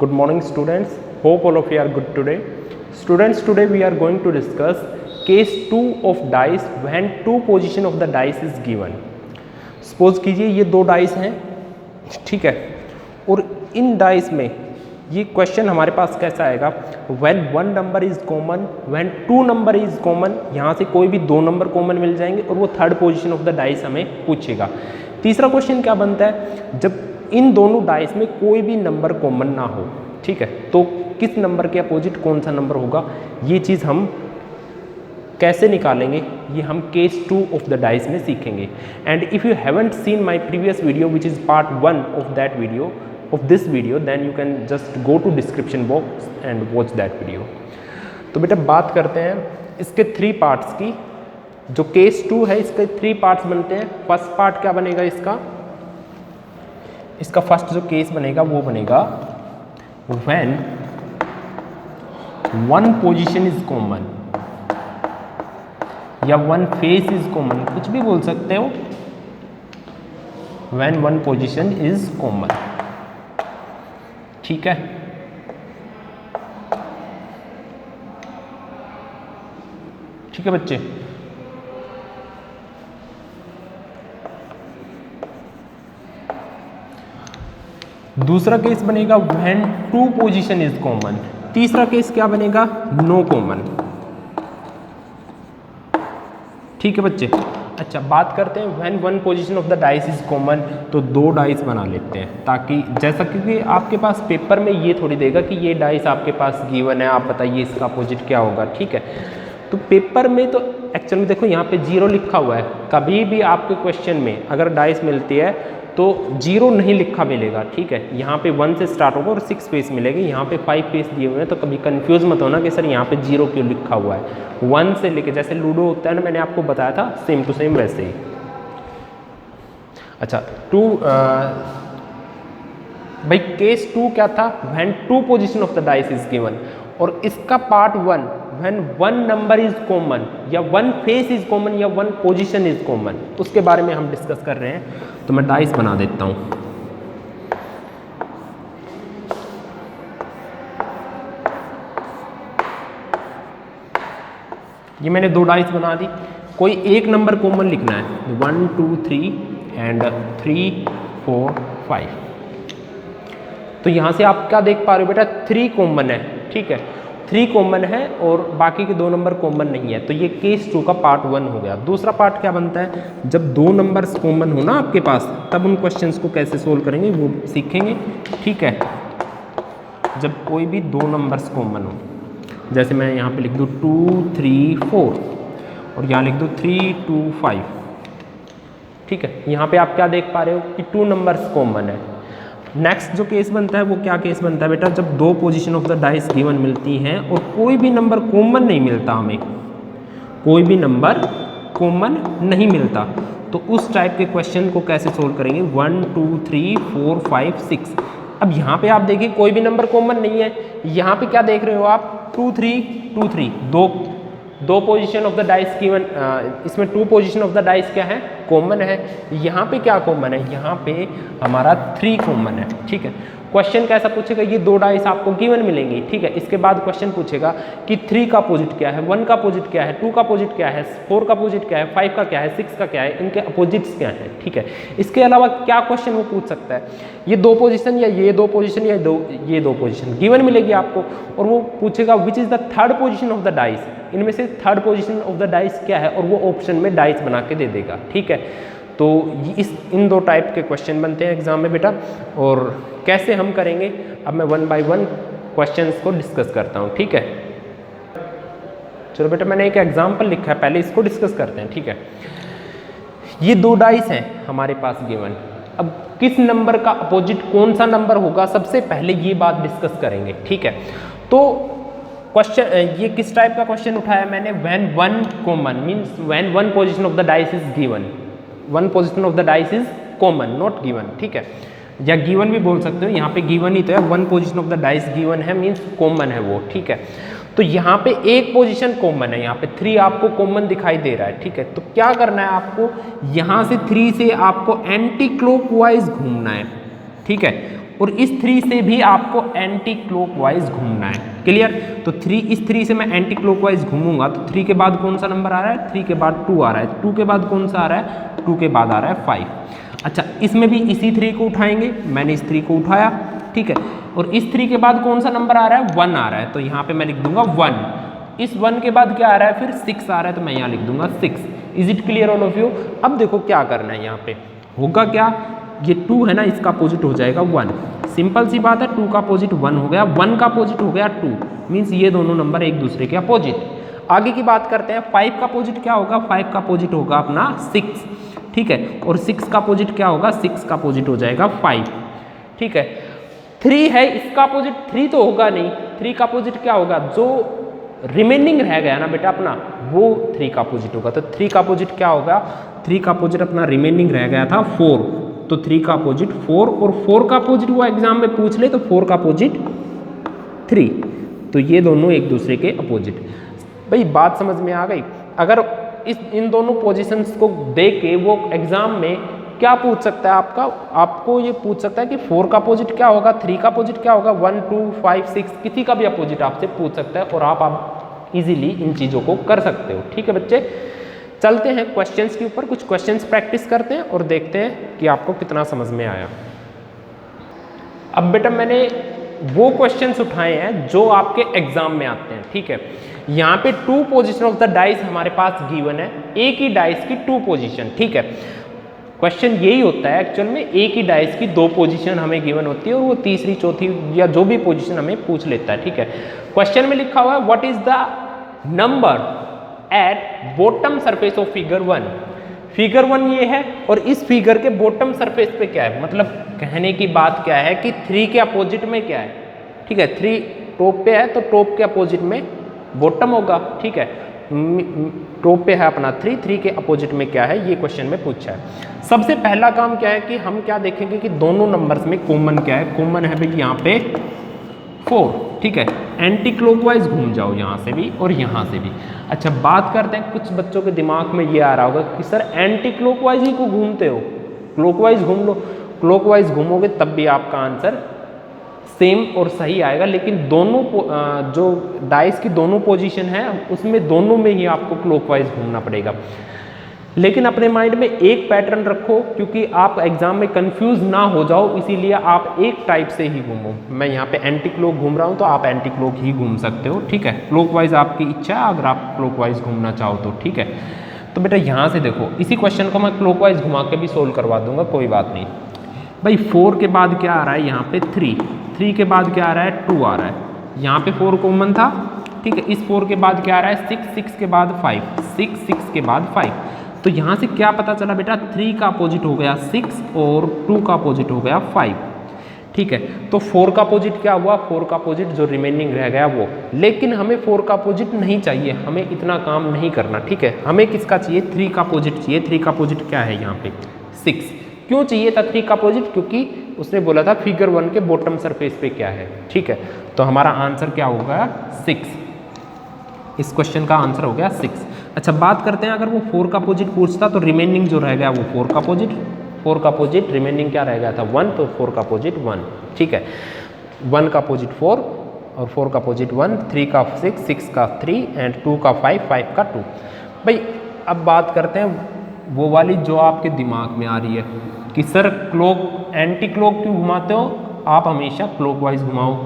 Good morning students, hope all of you are good today. Students, today we are going to discuss case 2 of dice when two position of the dice is given. Suppose कीजिए ये दो dice हैं, ठीक है, और इन dice में ये question हमारे पास कैसा आएगा, when one number is common, when two number is common, यहाँ से कोई भी दो नंबर कॉमन मिल जाएंगे और वो third position of the dice हमें पूछेगा। तीसरा क्वेश्चन क्या बनता है, जब इन दोनों डाइस में कोई भी नंबर कॉमन ना हो, ठीक है, तो किस नंबर के अपोजिट कौन सा नंबर होगा, ये चीज़ हम कैसे निकालेंगे, ये हम केस 2 ऑफ द डाइस में सीखेंगे। And if you haven't seen my previous video which is part 1 of that video of this video, then you can just go to description box and watch that video. तो बेटा बात करते हैं इसके 3 parts की। जो केस 2 है इसके 3 पार्ट्स बनते हैं। फर्स्ट पार्ट क्या बनेगा, इसका फर्स्ट जो केस बनेगा वो बनेगा when one position is common या one face is common, कुछ भी बोल सकते हो, when one position is common, ठीक है। ठीक है बच्चे, दूसरा केस बनेगा when two position is common, तीसरा केस क्या बनेगा, नो कॉमन, ठीक है बच्चे। अच्छा, बात करते हैं when one position of the dice is common, तो दो डाइस बना लेते हैं, ताकि जैसा क्योंकि आपके पास पेपर में ये थोड़ी देगा कि ये डाइस आपके पास गिवन है, आप बताइए इसका अपोजिट क्या होगा, ठीक है। तो पेपर में तो एक्चुअल में देखो यहाँ पे 0 लिखा हुआ है, कभी भी आपके क्वेश्चन में अगर डाइस मिलती है तो 0 नहीं लिखा मिलेगा, ठीक है। यहाँ पे 1 से स्टार्ट होगा और 6 फेस मिलेगी, यहाँ पे 5 फेस दिए हुए हैं, तो कभी कंफ्यूज मत होना कि सर यहाँ पे 0 क्यों लिखा हुआ है। 1 से लेके जैसे लूडो होता है ना, मैंने आपको बताया था, सेम टू सेम वैसे ही। अच्छा, भाई केस 2 क्या था, when two position of the dice is given, और इसका part 1 when one number is common या वन फेस इज कॉमन या वन पोजीशन इज कॉमन, उसके बारे में हम डिस्कस कर रहे हैं। तो मैं डाइस बना देता हूं। ये मैंने दो डाइस बना दी, कोई एक नंबर कॉमन लिखना है, 1 2 3 एंड 3 4 5। तो यहां से आप क्या देख पा रहे हो बेटा, 3 कॉमन है, ठीक है, 3 कॉमन है और बाकी के 2 नंबर कॉमन नहीं है, तो ये केस 2 का पार्ट 1 हो गया। दूसरा पार्ट क्या बनता है, जब 2 नंबर्स कॉमन हो ना आपके पास, तब उन क्वेश्चंस को कैसे सोल्व करेंगे वो सीखेंगे, ठीक है। जब कोई भी 2 नंबर्स कॉमन हो, जैसे मैं यहाँ पे लिख दूँ 2 3 4 और यहाँ लिख दूँ 3 2 5, ठीक है। यहाँ पे आप क्या देख पा रहे हो कि 2 नंबर्स कॉमन है। नेक्स्ट जो केस बनता है वो क्या केस बनता है बेटा, जब 2 position of the dice given मिलती हैं और कोई भी नंबर कॉमन नहीं मिलता, हमें कोई भी नंबर कॉमन नहीं मिलता, तो उस टाइप के क्वेश्चन को कैसे सोल्व करेंगे, 1 2 3 4 5 6। अब यहाँ पे आप देखिए कोई भी नंबर कॉमन नहीं है, यहाँ पे क्या देख रहे हो आप, 2 3 2 3, दो position of the dice given, इसमें 2 पोजीशन ऑफ द डाइस क्या है, कॉमन है। यहाँ पे क्या कॉमन है, यहाँ पे हमारा 3 कॉमन है, ठीक है। क्वेश्चन कैसा पूछेगा, ये 2 डाइस आपको गिवन मिलेंगी, ठीक है। इसके बाद क्वेश्चन पूछेगा कि 3 का अपोजिट क्या है, 1 का अपोजिट क्या है, 2 का अपोजिट क्या है, 4 का अपोजिट क्या है, 5 का क्या है, 6 का क्या है, इनके अपोजिट्स क्या है, ठीक है। इसके अलावा क्या क्वेश्चन वो पूछ सकता है, ये 2 पोजीशन या ये 2 पोजीशन या ये 2 पोजीशन गिवन मिलेगी आपको, और वो पूछेगा which is the third position of the dice, इनमें से third position of the dice क्या है, और वो ऑप्शन में डाइस बना के दे देगा, ठीक है। तो इन 2 टाइप के क्वेश्चन बनते हैं एग्जाम में बेटा, और कैसे हम करेंगे अब मैं 1 बाय 1 क्वेश्चंस को डिस्कस करता हूँ, ठीक है। चलो बेटा, मैंने एक एग्जाम्पल लिखा है, पहले इसको डिस्कस करते हैं, ठीक है। ये 2 डाइस हैं हमारे पास गिवन, अब किस नंबर का अपोजिट कौन सा नंबर होगा, सबसे पहले ये बात डिस्कस करेंगे, ठीक है। तो क्वेश्चन ये किस टाइप का क्वेश्चन उठाया मैंने, when one common means when one position of the dice is given, one position of the dice is common not given, ठीक है, या गिवन भी बोल सकते हो, यहाँ पे गिवन ही तो है, 1 position of the dice given है मीन्स कॉमन है वो, ठीक है। तो यहाँ पे एक पोजीशन कॉमन है, यहाँ पे 3 आपको कॉमन दिखाई दे रहा है, ठीक है। तो क्या करना है आपको, यहाँ से 3 से आपको एंटी क्लॉकवाइज घूमना है, ठीक है, और इस 3 से भी आपको एंटी क्लॉकवाइज घूमना है। क्लियर? तो 3 इस 3 से मैं एंटी क्लॉकवाइज घूमूंगा तो 3 के बाद कौन सा नंबर आ रहा है? 3 के बाद 2 आ रहा है। 2 के बाद कौन सा आ रहा है? 2 के बाद आ रहा है 5। अच्छा, इसमें भी इसी 3 को उठाएंगे, मैंने इस 3 को उठाया, ठीक है। और इस 3 के बाद कौन सा नंबर आ रहा है? 1 आ रहा है, तो यहाँ पे मैं लिख दूंगा 1। इस 1 के बाद क्या आ रहा है? फिर 6 आ रहा है, तो मैं यहाँ लिख दूंगा 6। Is it clear all of you? अब देखो क्या करना है, यहाँ पे होगा क्या, ये 2 है ना, इसका अपोजिट हो जाएगा 1। सिंपल सी बात है, 2 का अपोजिट 1 हो गया, 1 का अपोजिट हो गया 2, मीन्स ये दोनों नंबर एक दूसरे के अपोजिट। आगे की बात करते हैं, 5 का अपोजिट क्या होगा? 5 का अपोजिट होगा अपना 6, ठीक है। और 6 का अपोजिट क्या होगा? 6 का अपोजिट हो जाएगा 5, ठीक है। 3 है, इसका अपोजिट 3 तो होगा नहीं, 3 का अपोजिट क्या होगा? जो रिमेनिंग रह गया ना बेटा अपना, वो 3 का अपोजिट होगा। तो 3 का अपोजिट क्या होगा? 3 का अपोजिट अपना रिमेनिंग रह गया था 4, तो 3 का अपोजिट 4, और 4 का अपोजिट वो एग्जाम में पूछ ले तो 4 का अपोजिट 3, तो ये दोनों एक दूसरे के अपोजिट। भाई बात समझ में आ गई? अगर इन दोनों पोजीशंस को देख के वो एग्जाम में क्या पूछ सकता है आपको ये पूछ सकता है कि 4 का अपोजिट क्या होगा, 3 का अपोजिट क्या होगा, 1, 2, 5, 6, किसी का भी अपोजिट आपसे पूछ सकता है, और आप इजीली इन चीज़ों को कर सकते हो। ठीक है बच्चे, चलते हैं क्वेश्चंस के ऊपर, कुछ क्वेश्चंस प्रैक्टिस करते हैं और देखते हैं कि आपको कितना समझ में आया। अब बेटा मैंने वो क्वेश्चंस उठाए हैं जो आपके एग्जाम में आते हैं, ठीक है। यहाँ पे 2 पोजीशन ऑफ द डाइस हमारे पास गिवन है, एक ही डाइस की 2 पोजीशन, ठीक है। क्वेश्चन यही होता है एक्चुअल में, एक ही डाइस की 2 पोजीशन हमें गिवन होती है और वो तीसरी चौथी या जो भी पोजीशन हमें पूछ लेता है, ठीक है। क्वेश्चन में लिखा हुआ है what is the number at bottom surface of figure 1। Figure 1 ये है और इस फिगर के बॉटम सरफेस पे क्या है, मतलब कहने की बात क्या है कि 3 के अपोजिट में क्या है, ठीक है। 3 टॉप पे है तो टॉप के अपोजिट में बॉटम होगा, ठीक है। टॉप पे है अपना 3 के अपोजिट में क्या है, ये क्वेश्चन में पूछा है। सबसे पहला काम क्या है कि हम क्या देखेंगे कि दोनों नंबर्स में कॉमन क्या है। कॉमन है भाई यहाँ पे 4, ठीक है। एंटी क्लॉकवाइज घूम जाओ यहाँ से भी और यहाँ से भी। अच्छा बात करते हैं, कुछ बच्चों के दिमाग में ये आ रहा होगा कि सर एंटी क्लॉकवाइज ही को घूमते हो, क्लॉकवाइज घूम लो। क्लॉकवाइज घूमोगे तब भी आपका आंसर सेम और सही आएगा, लेकिन दोनों जो डाइस की दोनों पोजीशन है उसमें दोनों में ही आपको क्लॉकवाइज घूमना पड़ेगा। लेकिन अपने माइंड में एक पैटर्न रखो, क्योंकि आप एग्जाम में कंफ्यूज ना हो जाओ, इसीलिए आप एक टाइप से ही घूमो। मैं यहाँ पे एंटी क्लॉक घूम रहा हूँ तो आप एंटी क्लॉक ही घूम सकते हो, ठीक है। क्लॉकवाइज आपकी इच्छा है, अगर आप क्लॉकवाइज घूमना चाहो तो, ठीक है। तो बेटा यहाँ से देखो, इसी क्वेश्चन को मैं क्लॉकवाइज घुमा के भी सोल्व करवा दूंगा, कोई बात नहीं। भाई 4 के बाद क्या आ रहा है यहाँ पे 3 के बाद क्या आ रहा है 2 आ रहा है, यहाँ पे 4 कॉमन था, ठीक है। इस 4 के बाद क्या आ रहा है 6 के बाद 5, 6 के बाद 5। तो यहाँ से क्या पता चला बेटा, 3 का अपोजिट हो गया 6 और 2 का अपोजिट हो गया 5, ठीक है। तो 4 का अपोजिट क्या हुआ, 4 का अपोजिट जो रिमेनिंग रह गया वो। लेकिन हमें 4 का अपोजिट नहीं चाहिए, हमें इतना काम नहीं करना, ठीक है। हमें किसका चाहिए, 3 का अपोजिट चाहिए। 3 का अपोजिट क्या है यहाँ पे 6। क्यों चाहिए था 3 का अपोजिट, क्योंकि उसने बोला था फिगर 1 के बॉटम सरफेस पे क्या है, ठीक है। तो हमारा आंसर क्या होगा 6, इस क्वेश्चन का आंसर हो गया 6। अच्छा बात करते हैं, अगर वो 4 का अपोजिट पूछता तो रिमेनिंग जो रह गया वो 4 का अपोजिट रिमेनिंग क्या रह गया था 1, तो 4 का अपोजिट 1, ठीक है। 1 का अपोजिट 4 और 4 का अपोजिट 1, 3 का 6, 6 का 3 एंड 2 का 5, 5 का 2। भाई अब बात करते हैं वो वाली जो आपके दिमाग में आ रही है कि सर एंटी क्लॉक क्यों घुमाते हो, आप हमेशा क्लॉकवाइज घुमाओ।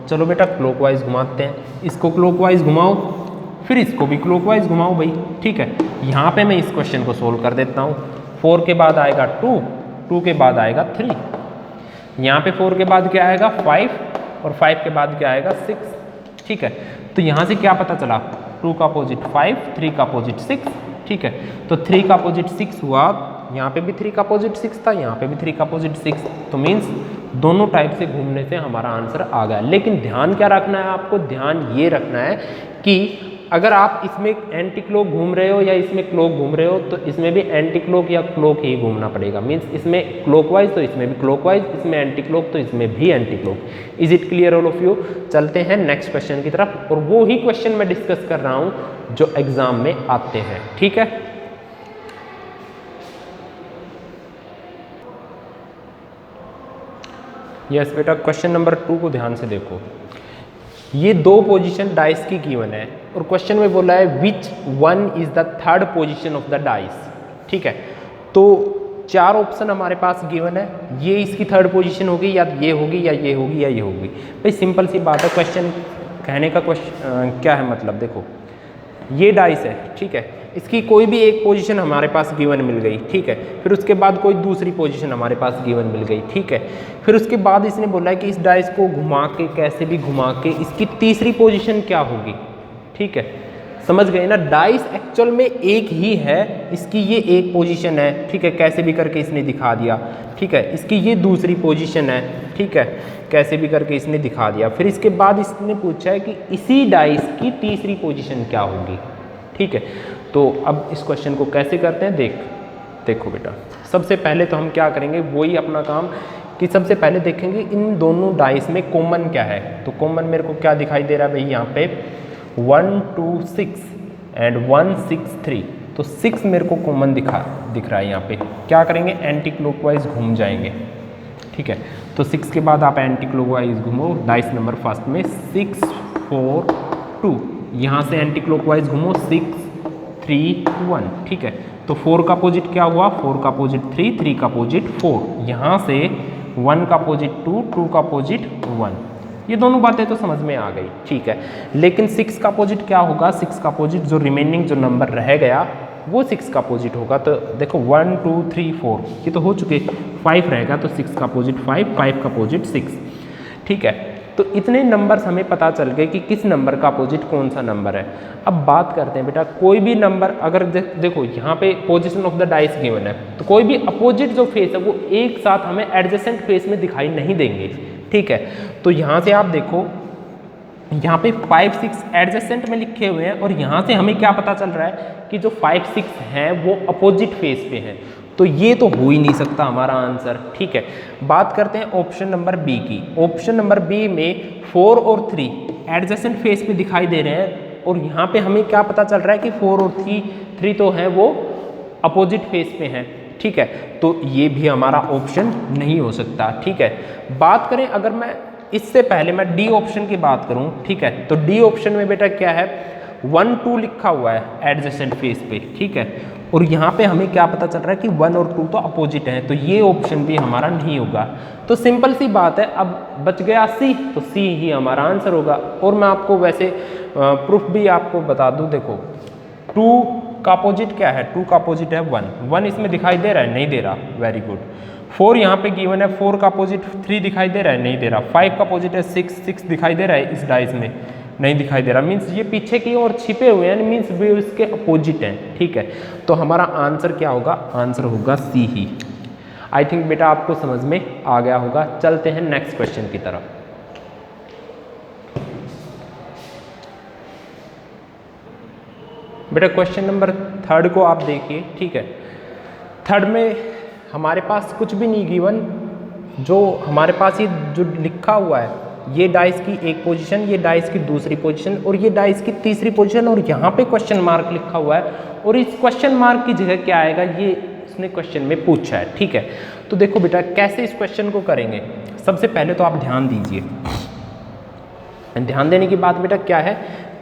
चलो बेटा क्लॉकवाइज घुमाते हैं, इसको क्लॉकवाइज घुमाओ फिर इसको भी क्लॉकवाइज घुमाओ भाई, ठीक है। यहाँ पे मैं इस क्वेश्चन को सोल्व कर देता हूँ। 4 के बाद आएगा 2, 2 के बाद आएगा 3, यहाँ पे 4 के बाद क्या आएगा 5 और 5 के बाद क्या आएगा 6, ठीक है। तो यहाँ से क्या पता चला, 2 का अपोजिट 5, 3 का अपोजिट 6, ठीक है। तो 3 का अपोजिट 6 हुआ, यहाँ पे भी 3 का अपोजिट 6 था, यहाँ पे भी 3 का अपोजिट 6, तो मीन्स दोनों टाइप से घूमने से हमारा आंसर आ गया। लेकिन ध्यान क्या रखना है आपको, ध्यान ये रखना है कि अगर आप इसमें एंटी क्लॉक घूम रहे हो या इसमें क्लॉक घूम रहे हो तो इसमें भी एंटी क्लॉक या क्लॉक ही घूमना पड़ेगा। मीन्स इसमें क्लॉकवाइज तो इसमें भी क्लॉकवाइज, इसमें एंटी क्लॉक तो इसमें भी anti clock. Is it clear all of you? चलते हैं नेक्स्ट क्वेश्चन की तरफ, और वो ही क्वेश्चन मैं डिस्कस कर रहा हूँ जो एग्जाम में आते हैं, ठीक है। यस बेटा, क्वेश्चन नंबर 2 को ध्यान से देखो। ये 2 पोजीशन डाइस की गिवन है और क्वेश्चन में बोला है which one is the third position of the dice. ठीक है, तो 4 ऑप्शन हमारे पास गिवन है, ये इसकी थर्ड पोजीशन होगी, या ये होगी, या ये होगी, या ये होगी। भाई सिंपल सी बात है, क्वेश्चन कहने का क्वेश्चन क्या है मतलब, देखो ये डाइस है, ठीक है, इसकी कोई भी एक पोजीशन हमारे पास गिवन मिल गई, ठीक है, फिर उसके बाद कोई दूसरी पोजीशन हमारे पास गिवन मिल गई, ठीक है, फिर उसके बाद इसने बोला है कि इस डाइस को घुमा के, कैसे भी घुमा के इसकी तीसरी पोजीशन क्या होगी। ठीक है, समझ गए ना, डाइस एक्चुअल में एक ही है, इसकी ये एक पोजीशन है, ठीक है, कैसे भी करके इसने दिखा दिया, ठीक है, इसकी ये दूसरी पोजीशन है, ठीक है, कैसे भी करके इसने दिखा दिया। फिर इसके बाद इसने पूछा है कि इसी डाइस की तीसरी पोजीशन क्या होगी। ठीक है, तो अब इस क्वेश्चन को कैसे करते हैं, देखो बेटा, सबसे पहले तो हम क्या करेंगे, वही अपना काम कि सबसे पहले देखेंगे इन दोनों डाइस में कॉमन क्या है। तो कॉमन मेरे को क्या दिखाई दे रहा है भाई, यहाँ पे 1 2 6 एंड 1 6 3, तो 6 मेरे को कॉमन दिख रहा है। यहाँ पे क्या करेंगे, एंटी क्लॉकवाइज घूम जाएंगे। ठीक है, तो 6 के बाद आप एंटी क्लॉकवाइज घूमो, डाइस नंबर फर्स्ट में 6 4 2, यहाँ से एंटी क्लॉकवाइज घूमो 6 3 1। ठीक है, तो 4 का अपोजिट क्या हुआ, 4 का अपोजिट 3, 3 का अपोजिट 4, यहाँ से 1 का अपोजिट 2, 2 का अपोजिट 1। ये दोनों बातें तो समझ में आ गई। ठीक है, लेकिन 6 का अपोजिट क्या होगा, 6 का अपोजिट जो रिमेनिंग जो नंबर रह गया वो 6 का अपोजिट होगा। तो देखो 1 2 3 4 ये तो हो चुके, 5 रहेगा, तो 6 का अपोजिट 5, 5 का अपोजिट 6। ठीक है, तो इतने नंबर्स हमें पता चल गए कि किस नंबर का अपोजिट कौन सा नंबर है। अब बात करते हैं बेटा, कोई भी नंबर अगर देखो यहाँ पे position of the dice given है, तो कोई भी अपोजिट जो फेस है वो एक साथ हमें एडजेसेंट फेस में दिखाई नहीं देंगे। ठीक है, तो यहाँ से आप देखो, यहाँ पे 5 6 एडजेसेंट में लिखे हुए हैं, और यहाँ से हमें क्या पता चल रहा है कि जो 5 6 हैं वो अपोजिट फेस पे हैं, तो ये तो हो ही नहीं सकता हमारा आंसर। ठीक है, बात करते हैं ऑप्शन नंबर बी की। ऑप्शन नंबर बी में 4 और 3 एडजेसेंट फेस पे दिखाई दे रहे हैं, और यहाँ पे हमें क्या पता चल रहा है कि 4 और 3 तो हैं वो अपोजिट फेस पे हैं। ठीक है, तो ये भी हमारा ऑप्शन नहीं हो सकता। ठीक है, बात करें अगर मैं इससे पहले मैं डी ऑप्शन की बात करूं, ठीक है, तो डी ऑप्शन में बेटा क्या है, 1 2 लिखा हुआ है एडजेसेंट फेस पे। ठीक है, और यहाँ पे हमें क्या पता चल रहा है कि 1 और 2 तो अपोजिट हैं, तो ये ऑप्शन भी हमारा नहीं होगा। तो सिंपल सी बात है, अब बच गया सी, तो सी ही हमारा आंसर होगा। और मैं आपको वैसे प्रूफ भी आपको बता दूं, देखो 2 का अपोजिट क्या है, 2 का अपोजिट है 1, 1 इसमें दिखाई दे रहा है, नहीं दे रहा, वेरी गुड। 4 यहाँ पे गिवन है, 4 का अपोजिट 3 दिखाई दे रहा है, नहीं दे रहा। 5 का अपोजिट है 6, 6 दिखाई दे रहा है इस डाइस में, नहीं दिखाई दे रहा, मीन्स ये पीछे की ओर छिपे हुए हैं, मीन्स वे इसके अपोजिट हैं। ठीक है, तो हमारा आंसर क्या होगा, आंसर होगा सी ही। आई थिंक बेटा आपको समझ में आ गया होगा। चलते हैं नेक्स्ट क्वेश्चन की तरफ। बेटा क्वेश्चन नंबर 3 को आप देखिए। ठीक है, 3 में हमारे पास कुछ भी नहीं गिवन, जो हमारे पास ये जो लिखा हुआ है, ये डाइस की एक पोजीशन, ये डाइस की दूसरी पोजीशन, और ये डाइस की तीसरी पोजीशन, और यहाँ पे क्वेश्चन मार्क लिखा हुआ है, और इस क्वेश्चन मार्क की जगह क्या आएगा, ये इसने क्वेश्चन में पूछा है। ठीक है, तो देखो बेटा कैसे इस क्वेश्चन को करेंगे। सबसे पहले तो आप ध्यान दीजिए, ध्यान देने की बात बेटा क्या है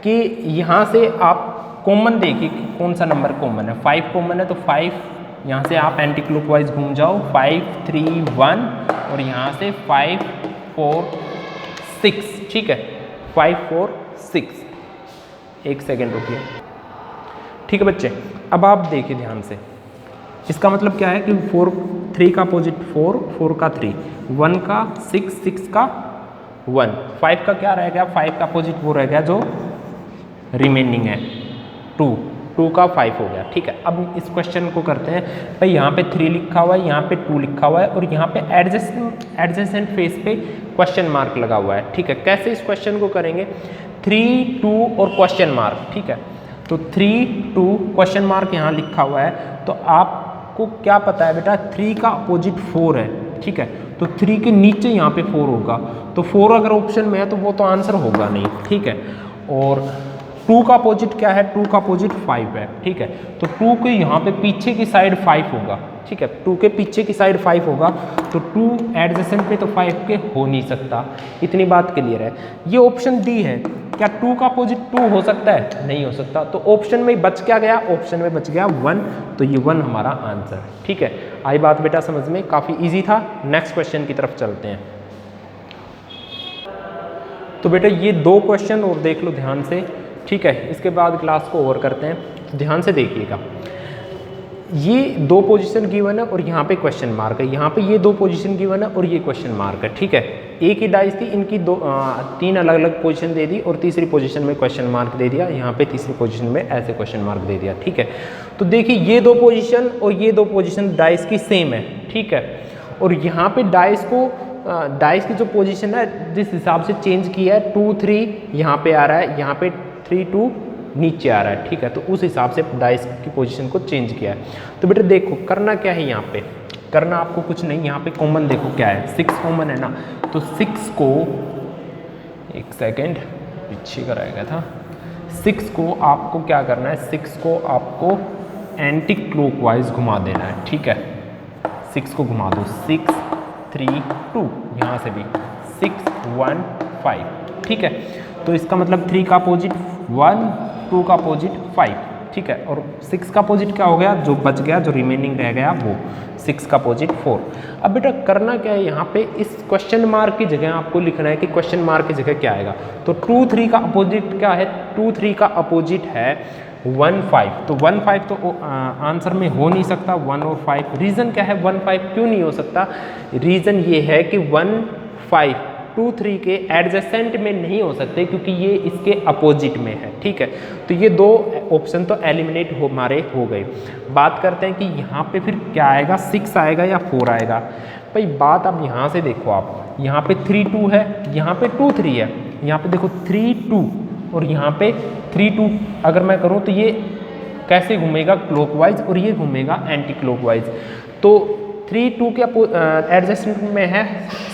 कि यहाँ से आप कॉमन देखिए कौन सा नंबर कॉमन है, 5 कॉमन है, तो 5 यहाँ से आप एंटी क्लॉकवाइज घूम जाओ, 5 3 1, और यहाँ से 5 4 6। ठीक है, 5 4 6, एक सेकेंड रुकिए। ठीक है बच्चे, अब आप देखिए ध्यान से, इसका मतलब क्या है कि 3 का अपोजिट 4, 4 का 3, 1 का 6, 6 का 1, 5 का क्या रह गया, 5 का अपोजिट वो रह गया जो रिमेनिंग है 2, 2 का 5 हो गया। ठीक है, अब इस क्वेश्चन को करते हैं। भाई यहाँ पे 3 लिखा हुआ है, यहाँ पे 2 लिखा हुआ है, और यहाँ पे एडजेसेंट फेस पे क्वेश्चन मार्क लगा हुआ है। ठीक है, कैसे इस क्वेश्चन को करेंगे, 3 2 और क्वेश्चन मार्क। ठीक है, तो 3 2 क्वेश्चन मार्क यहाँ लिखा हुआ है, तो आपको क्या पता है बेटा, 3 का अपोजिट 4 है। ठीक है, तो 3 के नीचे यहाँ पे 4 होगा, तो 4 अगर ऑप्शन में है तो वो तो आंसर होगा नहीं। ठीक है, और 2 का अपोजिट क्या है, 2 का अपोजिट 5 है, ठीक है। तो 2 के यहाँ पे पीछे की साइड 5 होगा, ठीक है, 2 के पीछे की साइड 5 होगा, तो 2 एडजेसेंट पे तो 5 के हो नहीं सकता, इतनी बात क्लियर है। ये ऑप्शन डी है, क्या 2 का अपोजिट 2 हो सकता है, नहीं हो सकता, तो ऑप्शन में बच क्या गया, ऑप्शन में बच गया 1, तो ये 1 हमारा आंसर है, ठीक है। आई बात बेटा समझ में, काफ़ी ईजी था। नेक्स्ट क्वेश्चन की तरफ चलते हैं। तो बेटा ये 2 क्वेश्चन और देख लो ध्यान से, ठीक है, इसके बाद क्लास को ओवर करते हैं, तो ध्यान से देखिएगा। ये 2 पोजीशन गिवन है और यहाँ पे क्वेश्चन मार्क है, यहाँ पे ये 2 पोजीशन गिवन है और ये क्वेश्चन मार्क है, ठीक है। एक ही डाइस थी, इनकी 3 अलग अलग पोजीशन दे दी और तीसरी पोजीशन में क्वेश्चन मार्क दे दिया, यहाँ पे तीसरी पोजीशन में ऐसे क्वेश्चन मार्क दे दिया, ठीक है। तो देखिए ये 2 पोजीशन और ये 2 पोजीशन डाइस की सेम है, ठीक है, और यहाँ पे डाइस की जो पोजीशन है जिस हिसाब से चेंज किया है 2 3 यहाँ पे आ रहा है, यहाँ पे 3 2 नीचे आ रहा है, ठीक है, तो उस हिसाब से डाइस की पोजीशन को चेंज किया है। तो बेटा देखो करना क्या है, यहाँ पे करना आपको कुछ नहीं, यहाँ पे कॉमन देखो क्या है, 6 कॉमन है ना, तो 6 को, एक सेकेंड पीछे कराया गया था, 6 को आपको क्या करना है, 6 को आपको एंटी क्लॉकवाइज घुमा देना है, ठीक है, 6 को घुमा दो, 6 3 2, यहाँ से भी 6 1 5, ठीक है। तो इसका मतलब 3 का अपोजिट 1, 2 का अपोजिट 5, ठीक है, और 6 का अपोजिट क्या हो गया, जो बच गया, जो रिमेनिंग रह गया वो 6 का अपोजिट 4। अब बेटा करना क्या है, यहाँ पे इस क्वेश्चन मार्क की जगह आपको लिखना है कि क्वेश्चन मार्क की जगह क्या आएगा। तो 2 3 का अपोजिट क्या है, 2 3 का अपोजिट है 1 5, तो 1 5 तो आंसर में हो नहीं सकता, 1 और 5। रीज़न क्या है 1 5 क्यों नहीं हो सकता, रीज़न ये है कि 1 5 2 3 के एडजेसेंट में नहीं हो सकते क्योंकि ये इसके अपोजिट में है, ठीक है। तो ये 2 ऑप्शन तो एलिमिनेट हमारे हो गए। बात करते हैं कि यहाँ पे फिर क्या आएगा, 6 आएगा या 4 आएगा। भाई बात अब यहाँ से देखो, आप यहाँ पे 3 2 है, यहाँ पे 2 3 है, यहाँ पे देखो 3 2 और यहाँ पे 3 2, अगर मैं करूँ तो ये कैसे घूमेगा, क्लॉकवाइज, और ये घूमेगा एंटी क्लॉकवाइज। तो 3 2 के एडजेसेंट में है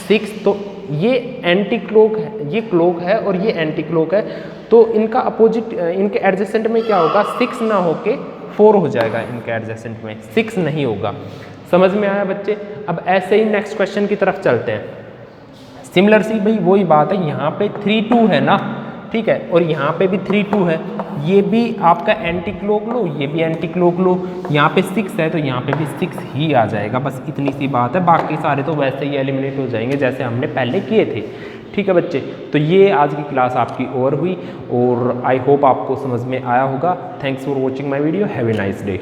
6, तो ये एंटी क्लॉक है, ये क्लॉक है और ये एंटी क्लॉक है, तो इनका अपोजिट, इनके एडजेसेंट में क्या होगा, 6 ना होके 4 हो जाएगा, इनके एडजेसेंट में 6 नहीं होगा। समझ में आया बच्चे। अब ऐसे ही नेक्स्ट क्वेश्चन की तरफ चलते हैं। सिमिलर सी भाई वही बात है, यहाँ पे 3 2 है ना, ठीक है, और यहाँ पे भी 3 2 है, ये भी आपका एंटी क्लॉक लो, ये भी एंटी क्लॉक लो, यहाँ पे 6 है तो यहाँ पे भी 6 ही आ जाएगा, बस इतनी सी बात है। बाकी सारे तो वैसे ही एलिमिनेट हो जाएंगे जैसे हमने पहले किए थे, ठीक है बच्चे। तो ये आज की क्लास आपकी ओवर हुई और आई होप आपको समझ में आया होगा। Thanks for watching my video, have a nice day.